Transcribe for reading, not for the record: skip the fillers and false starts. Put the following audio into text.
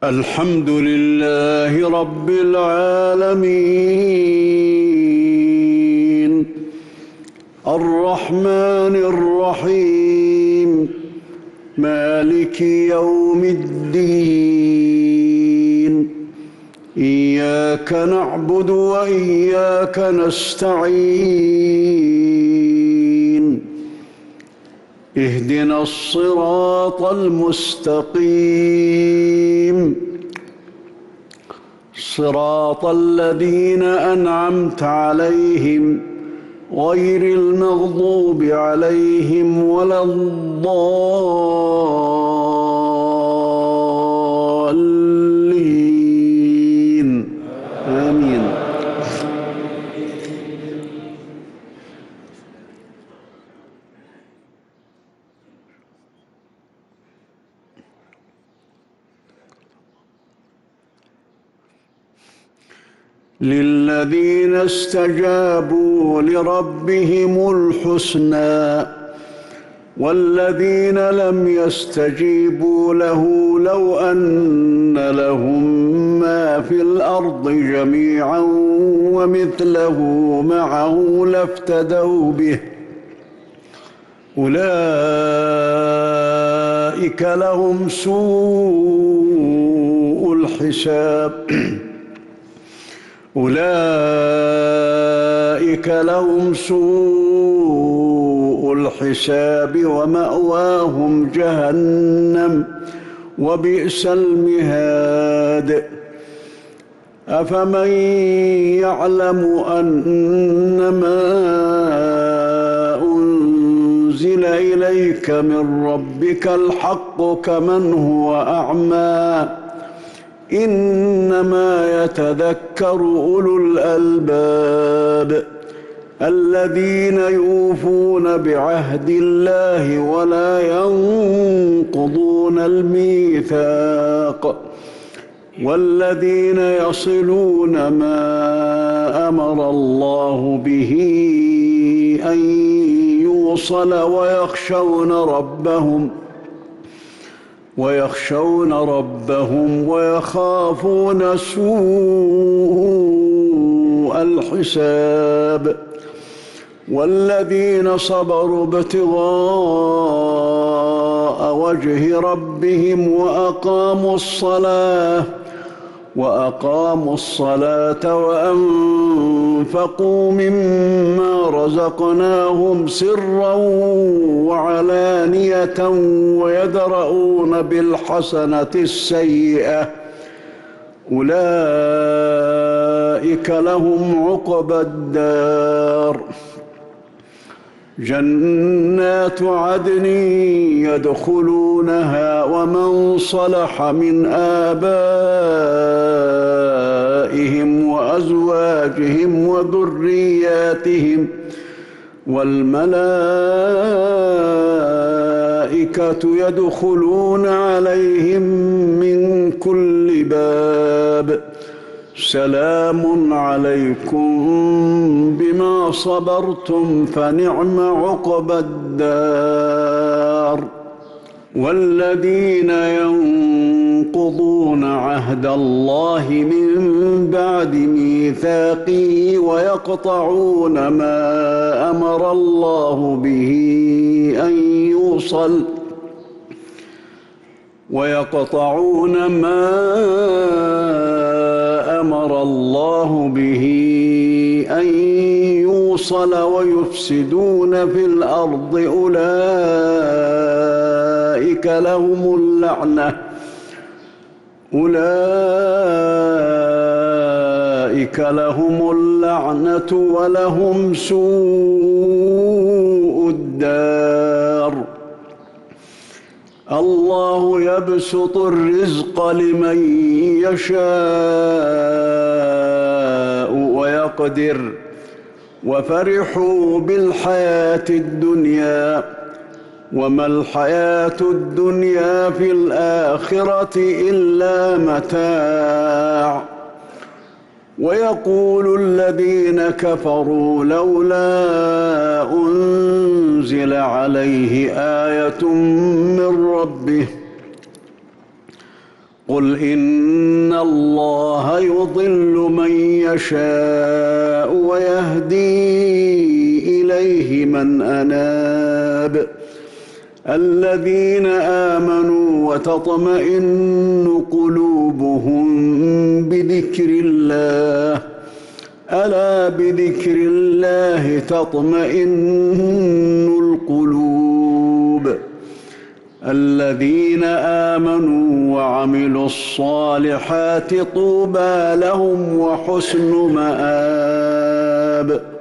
الحمد لله رب العالمين الرحمن الرحيم مالك يوم الدين إياك نعبد وإياك نستعين اهدنا الصراط المستقيم صراط الذين أنعمت عليهم غير المغضوب عليهم ولا الضالين آمين. للذين استجابوا لربهم الحسنى والذين لم يستجيبوا له لو أن لهم ما في الأرض جميعا ومثله معه لافتدوا به أولئك لهم سوء الحساب ومأواهم جهنم وبئس المهاد. أفمن يعلم أنما أنزل إليك من ربك الحق كمن هو أعمى إنما يتذكر أولو الألباب الذين يوفون بعهد الله ولا ينقضون الميثاق والذين يصلون ما أمر الله به أن يوصل ويخشون ربهم ويخافون سوء الحساب والذين صبروا ابتغاء وجه ربهم وأقاموا الصلاة وأنفقوا مما رزقناهم سرا وعلانية ويدرؤون بالحسنة السيئة أولئك لهم عقبى الدار جنات عدن يدخلونها ومن صلح من آبائهم وأزواجهم وذرياتهم والملائكة يدخلون عليهم من كل باب سلام عليكم بما صبرتم فنعم عقبى الدار. والذين ينقضون عهد الله من بعد ميثاقه ويقطعون ما أمر الله به أن يوصل ويفسدون في الأرض أولئك لهم اللعنة ولهم سوء الدار. الله يبسط الرزق لمن يشاء ويقدر وفرحوا بالحياة الدنيا وما الحياة الدنيا في الآخرة إلا متاع. ويقول الذين كفروا لولا أنزل عليه آية من ربه قل إن الله يضل من يشاء ويهدي إليه من أناب الذين آمنوا وتطمئن قلوبهم بذكر الله ألا بذكر الله تطمئن القلوب الذين آمنوا وعملوا الصالحات طوبى لهم وحسن مآب